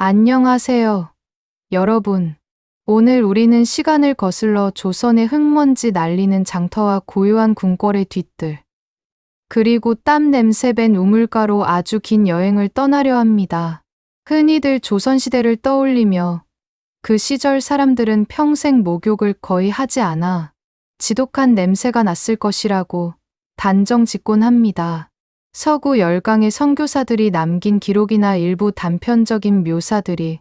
안녕하세요, 여러분. 오늘 우리는 시간을 거슬러 조선의 흙먼지 날리는 장터와 고요한 궁궐의 뒤뜰, 그리고 땀 냄새 밴 우물가로 아주 긴 여행을 떠나려 합니다. 흔히들 조선시대를 떠올리며 그 시절 사람들은 평생 목욕을 거의 하지 않아 지독한 냄새가 났을 것이라고 단정 짓곤 합니다. 서구 열강의 선교사들이 남긴 기록이나 일부 단편적인 묘사들이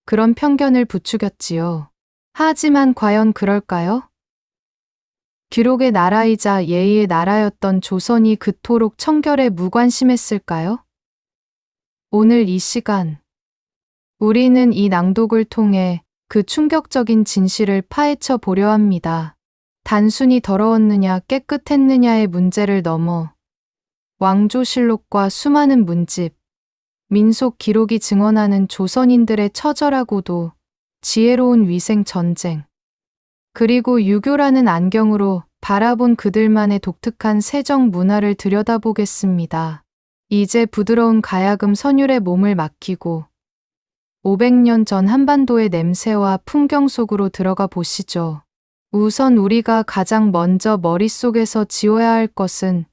그런 편견을 부추겼지요. 하지만 과연 그럴까요? 기록의 나라이자 예의의 나라였던 조선이 그토록 청결에 무관심했을까요? 오늘 이 시간, 우리는 이 낭독을 통해 그 충격적인 진실을 파헤쳐 보려 합니다. 단순히 더러웠느냐 깨끗했느냐의 문제를 넘어 왕조실록과 수많은 문집, 민속 기록이 증언하는 조선인들의 처절하고도 지혜로운 위생 전쟁, 그리고 유교라는 안경으로 바라본 그들만의 독특한 세정 문화를 들여다보겠습니다. 이제 부드러운 가야금 선율에 몸을 맡기고 500년 전 한반도의 냄새와 풍경 속으로 들어가 보시죠. 우선 우리가 가장 먼저 머릿속에서 지워야 할 것은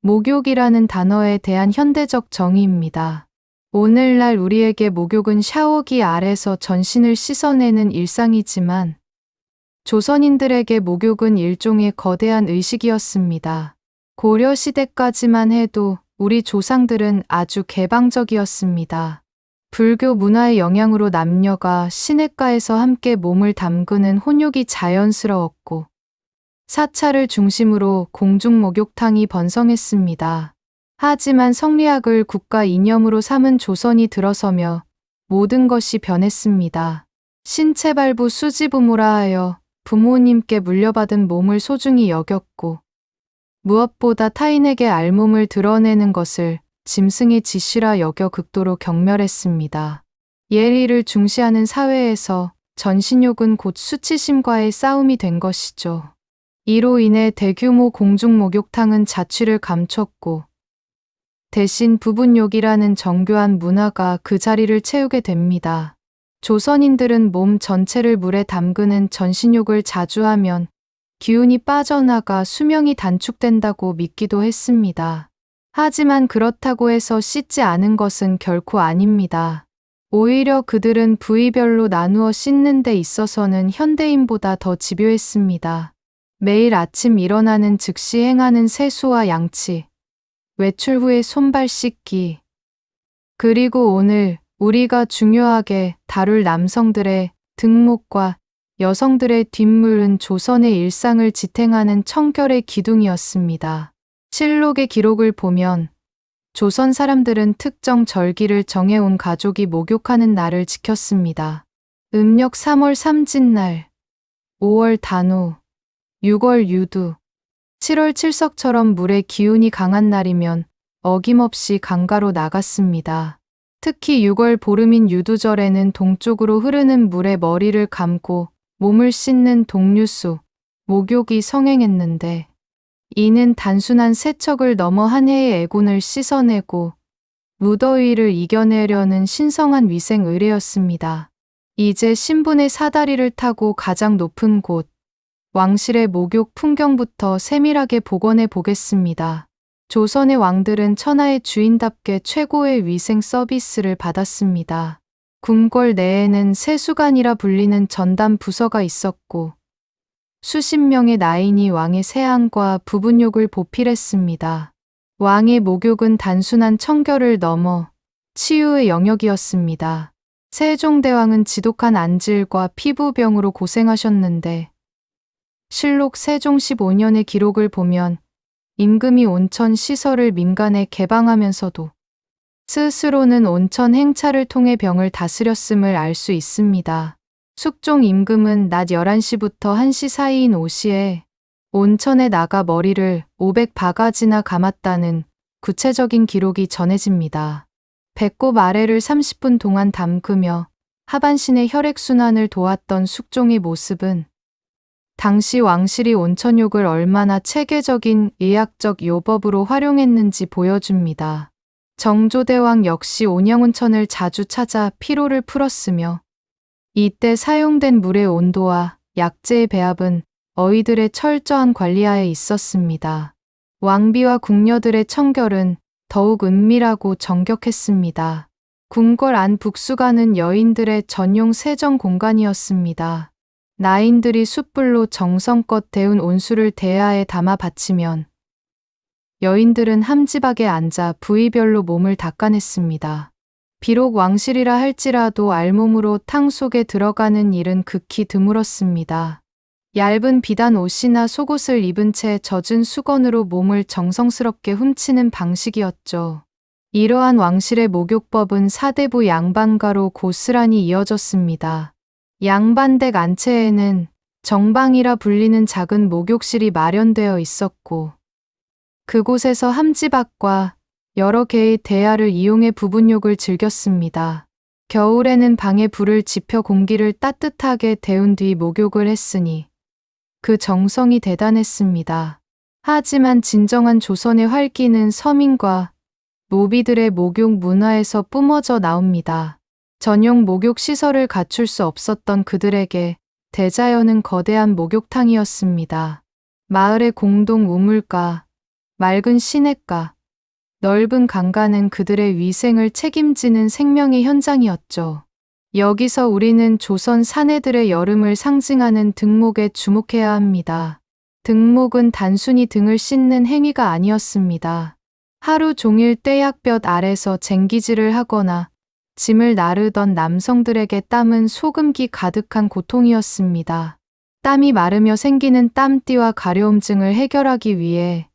목욕이라는 단어에 대한 현대적 정의입니다. 오늘날 우리에게 목욕은 샤워기 아래서 전신을 씻어내는 일상이지만 조선인들에게 목욕은 일종의 거대한 의식이었습니다. 고려 시대까지만 해도 우리 조상들은 아주 개방적이었습니다. 불교 문화의 영향으로 남녀가 시냇가에서 함께 몸을 담그는 혼욕이 자연스러웠고 사찰을 중심으로 공중 목욕탕이 번성했습니다. 하지만 성리학을 국가 이념으로 삼은 조선이 들어서며 모든 것이 변했습니다. 신체발부 수지부모라 하여 부모님께 물려받은 몸을 소중히 여겼고 무엇보다 타인에게 알몸을 드러내는 것을 짐승의 짓이라 여겨 극도로 경멸했습니다. 예의를 중시하는 사회에서 전신욕은 곧 수치심과의 싸움이 된 것이죠. 이로 인해 대규모 공중 목욕탕은 자취를 감췄고 대신 부분욕이라는 정교한 문화가 그 자리를 채우게 됩니다. 조선인들은 몸 전체를 물에 담그는 전신욕을 자주 하면 기운이 빠져나가 수명이 단축된다고 믿기도 했습니다. 하지만 그렇다고 해서 씻지 않은 것은 결코 아닙니다. 오히려 그들은 부위별로 나누어 씻는 데 있어서는 현대인보다 더 집요했습니다. 매일 아침 일어나는 즉시 행하는 세수와 양치, 외출 후에 손발 씻기, 그리고 오늘 우리가 중요하게 다룰 남성들의 등목과 여성들의 뒷물은 조선의 일상을 지탱하는 청결의 기둥이었습니다. 실록의 기록을 보면 조선 사람들은 특정 절기를 정해온 가족이 목욕하는 날을 지켰습니다. 음력 3월 삼진날, 5월 단오, 6월 유두, 7월 칠석처럼 물의 기운이 강한 날이면 어김없이 강가로 나갔습니다. 특히 6월 보름인 유두절에는 동쪽으로 흐르는 물에 머리를 감고 몸을 씻는 동류수, 목욕이 성행했는데 이는 단순한 세척을 넘어 한 해의 애군을 씻어내고 무더위를 이겨내려는 신성한 위생 의례였습니다. 이제 신분의 사다리를 타고 가장 높은 곳, 왕실의 목욕 풍경부터 세밀하게 복원해 보겠습니다. 조선의 왕들은 천하의 주인답게 최고의 위생 서비스를 받았습니다. 궁궐 내에는 세수관이라 불리는 전담 부서가 있었고 수십 명의 나인이 왕의 세안과 부분욕을 보필했습니다. 왕의 목욕은 단순한 청결을 넘어 치유의 영역이었습니다. 세종대왕은 지독한 안질과 피부병으로 고생하셨는데 실록 세종 15년의 기록을 보면 임금이 온천 시설을 민간에 개방하면서도 스스로는 온천 행차를 통해 병을 다스렸음을 알 수 있습니다. 숙종 임금은 낮 11시부터 1시 사이인 오시에 온천에 나가 머리를 500바가지나 감았다는 구체적인 기록이 전해집니다. 배꼽 아래를 30분 동안 담그며 하반신의 혈액순환을 도왔던 숙종의 모습은 당시 왕실이 온천욕을 얼마나 체계적인 의학적 요법으로 활용했는지 보여줍니다. 정조대왕 역시 온영운천을 자주 찾아 피로를 풀었으며 이때 사용된 물의 온도와 약재의 배합은 어이들의 철저한 관리하에 있었습니다. 왕비와 궁녀들의 청결은 더욱 은밀하고 정격했습니다. 궁궐 안 북수가는 여인들의 전용 세정 공간이었습니다. 나인들이 숯불로 정성껏 데운 온수를 대야에 담아 바치면 여인들은 함지박에 앉아 부위별로 몸을 닦아냈습니다. 비록 왕실이라 할지라도 알몸으로 탕 속에 들어가는 일은 극히 드물었습니다. 얇은 비단 옷이나 속옷을 입은 채 젖은 수건으로 몸을 정성스럽게 훔치는 방식이었죠. 이러한 왕실의 목욕법은 사대부 양반가로 고스란히 이어졌습니다. 양반댁 안채에는 정방이라 불리는 작은 목욕실이 마련되어 있었고 그곳에서 함지박과 여러 개의 대야를 이용해 부분욕을 즐겼습니다. 겨울에는 방에 불을 지펴 공기를 따뜻하게 데운 뒤 목욕을 했으니 그 정성이 대단했습니다. 하지만 진정한 조선의 활기는 서민과 노비들의 목욕 문화에서 뿜어져 나옵니다. 전용 목욕 시설을 갖출 수 없었던 그들에게 대자연은 거대한 목욕탕이었습니다. 마을의 공동 우물가, 맑은 시냇가, 넓은 강가는 그들의 위생을 책임지는 생명의 현장이었죠. 여기서 우리는 조선 사내들의 여름을 상징하는 등목에 주목해야 합니다. 등목은 단순히 등을 씻는 행위가 아니었습니다. 하루 종일 떼약볕 아래서 쟁기질을 하거나 짐을 나르던 남성들에게 땀은 소금기 가득한 고통이었습니다. 땀이 마르며 생기는 땀띠와 가려움증을 해결하기 위해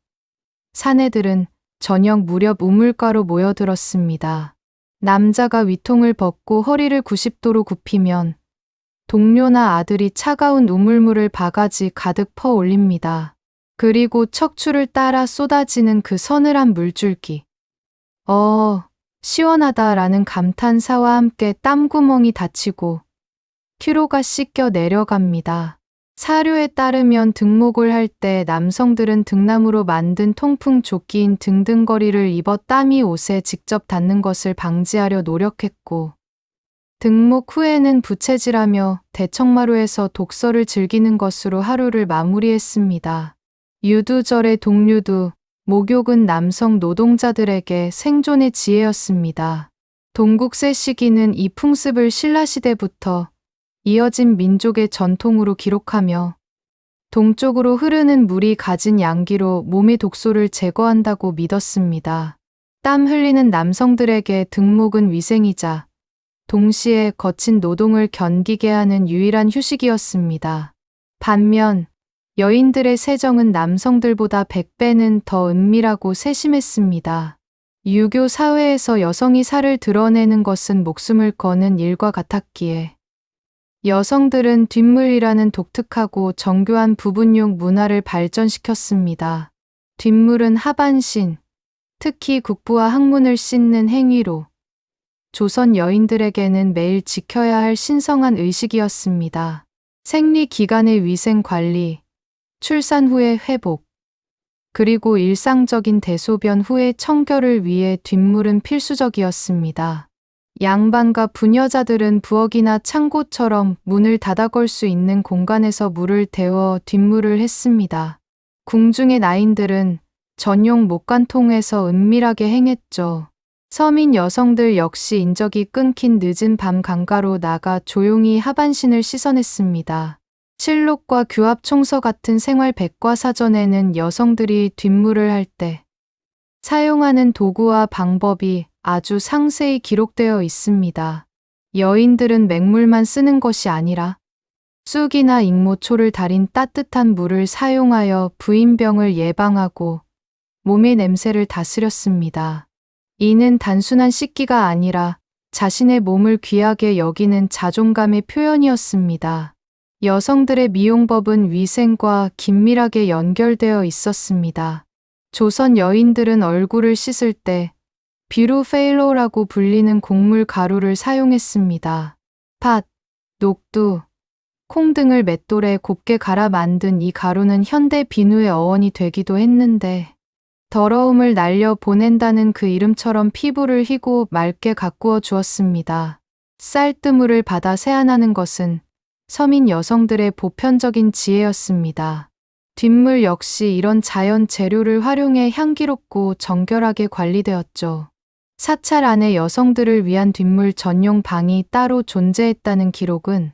사내들은 저녁 무렵 우물가로 모여들었습니다. 남자가 위통을 벗고 허리를 90도로 굽히면 동료나 아들이 차가운 우물물을 바가지 가득 퍼 올립니다. 그리고 척추를 따라 쏟아지는 그 서늘한 물줄기. 시원하다라는 감탄사와 함께 땀구멍이 닫히고 피로가 씻겨 내려갑니다. 사료에 따르면 등목을 할 때 남성들은 등나무로 만든 통풍 조끼인 등등거리를 입어 땀이 옷에 직접 닿는 것을 방지하려 노력했고 등목 후에는 부채질하며 대청마루에서 독서를 즐기는 것으로 하루를 마무리했습니다. 유두절의 동유두, 목욕은 남성 노동자들에게 생존의 지혜였습니다. 동국세 시기는 이 풍습을 신라시대부터 이어진 민족의 전통으로 기록하며 동쪽으로 흐르는 물이 가진 양기로 몸의 독소를 제거한다고 믿었습니다. 땀 흘리는 남성들에게 등목은 위생이자 동시에 거친 노동을 견디게 하는 유일한 휴식이었습니다. 반면 여인들의 세정은 남성들보다 100배는 더 은밀하고 세심했습니다. 유교 사회에서 여성이 살을 드러내는 것은 목숨을 거는 일과 같았기에 여성들은 뒷물이라는 독특하고 정교한 부분용 문화를 발전시켰습니다. 뒷물은 하반신, 특히 국부와 항문을 씻는 행위로 조선 여인들에게는 매일 지켜야 할 신성한 의식이었습니다. 생리 기간의 위생 관리, 출산 후의 회복, 그리고 일상적인 대소변 후의 청결을 위해 뒷물은 필수적이었습니다. 양반과 부녀자들은 부엌이나 창고처럼 문을 닫아 걸 수 있는 공간에서 물을 데워 뒷물을 했습니다. 궁중의 나인들은 전용 목간통에서 은밀하게 행했죠. 서민 여성들 역시 인적이 끊긴 늦은 밤 강가로 나가 조용히 하반신을 씻어냈습니다. 실록과 규합총서 같은 생활 백과사전에는 여성들이 뒷물을 할 때 사용하는 도구와 방법이 아주 상세히 기록되어 있습니다. 여인들은 맹물만 쓰는 것이 아니라 쑥이나 익모초를 달인 따뜻한 물을 사용하여 부인병을 예방하고 몸의 냄새를 다스렸습니다. 이는 단순한 씻기가 아니라 자신의 몸을 귀하게 여기는 자존감의 표현이었습니다. 여성들의 미용법은 위생과 긴밀하게 연결되어 있었습니다. 조선 여인들은 얼굴을 씻을 때 뷰루페일로라고 불리는 곡물 가루를 사용했습니다. 팥, 녹두, 콩 등을 맷돌에 곱게 갈아 만든 이 가루는 현대 비누의 어원이 되기도 했는데 더러움을 날려 보낸다는 그 이름처럼 피부를 희고 맑게 가꾸어 주었습니다. 쌀뜨물을 받아 세안하는 것은 서민 여성들의 보편적인 지혜였습니다. 뒷물 역시 이런 자연 재료를 활용해 향기롭고 정결하게 관리되었죠. 사찰 안에 여성들을 위한 뒷물 전용 방이 따로 존재했다는 기록은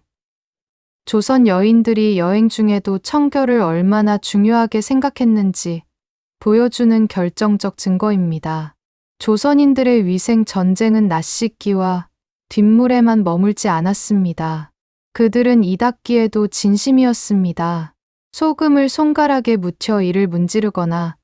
조선 여인들이 여행 중에도 청결을 얼마나 중요하게 생각했는지 보여주는 결정적 증거입니다. 조선인들의 위생 전쟁은 낮 씻기와 뒷물에만 머물지 않았습니다. 그들은 이닦기에도 진심이었습니다. 소금을 손가락에 묻혀 이를 문지르거나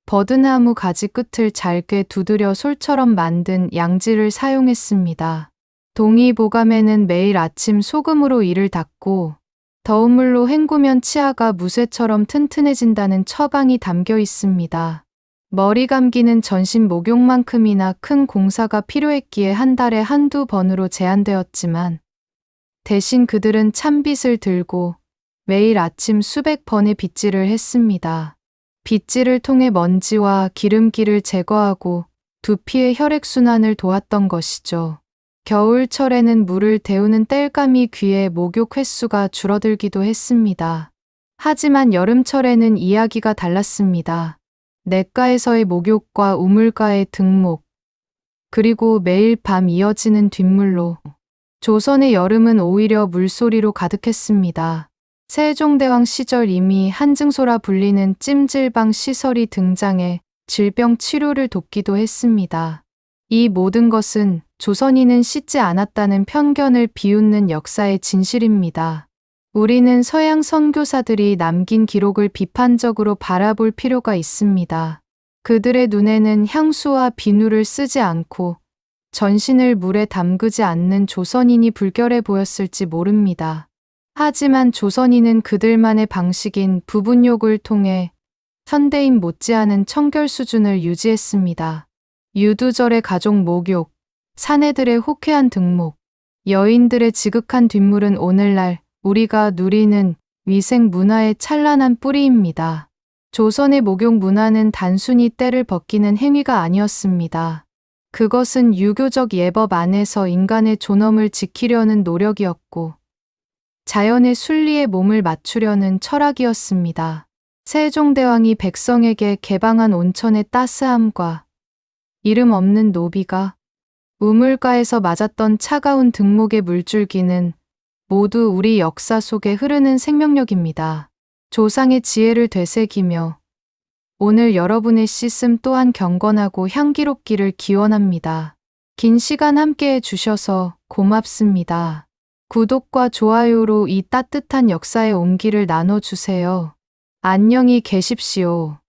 버드나무 가지 끝을 잘게 두드려 솔처럼 만든 양지를 사용했습니다. 동의보감에는 매일 아침 소금으로 이를 닦고 더운 물로 헹구면 치아가 무쇠처럼 튼튼해진다는 처방이 담겨 있습니다. 머리 감기는 전신 목욕만큼이나 큰 공사가 필요했기에 한 달에 한두 번으로 제한되었지만 대신 그들은 찬빗을 들고 매일 아침 수백 번의 빗질을 했습니다. 빗질을 통해 먼지와 기름기를 제거하고 두피의 혈액순환을 도왔던 것이죠. 겨울철에는 물을 데우는 땔감이 귀에 목욕 횟수가 줄어들기도 했습니다. 하지만 여름철에는 이야기가 달랐습니다. 냇가에서의 목욕과 우물가의 등목, 그리고 매일 밤 이어지는 뒷물로 조선의 여름은 오히려 물소리로 가득했습니다. 세종대왕 시절 이미 한증소라 불리는 찜질방 시설이 등장해 질병 치료를 돕기도 했습니다. 이 모든 것은 조선인은 씻지 않았다는 편견을 비웃는 역사의 진실입니다. 우리는 서양 선교사들이 남긴 기록을 비판적으로 바라볼 필요가 있습니다. 그들의 눈에는 향수와 비누를 쓰지 않고 전신을 물에 담그지 않는 조선인이 불결해 보였을지 모릅니다. 하지만 조선인은 그들만의 방식인 부분욕을 통해 현대인 못지않은 청결 수준을 유지했습니다. 유두절의 가족 목욕, 사내들의 호쾌한 등목, 여인들의 지극한 뒷물은 오늘날 우리가 누리는 위생 문화의 찬란한 뿌리입니다. 조선의 목욕 문화는 단순히 때를 벗기는 행위가 아니었습니다. 그것은 유교적 예법 안에서 인간의 존엄을 지키려는 노력이었고 자연의 순리에 몸을 맞추려는 철학이었습니다. 세종대왕이 백성에게 개방한 온천의 따스함과 이름 없는 노비가 우물가에서 맞았던 차가운 등목의 물줄기는 모두 우리 역사 속에 흐르는 생명력입니다. 조상의 지혜를 되새기며 오늘 여러분의 씻음 또한 경건하고 향기롭기를 기원합니다. 긴 시간 함께해 주셔서 고맙습니다. 구독과 좋아요로 이 따뜻한 역사의 온기를 나눠주세요. 안녕히 계십시오.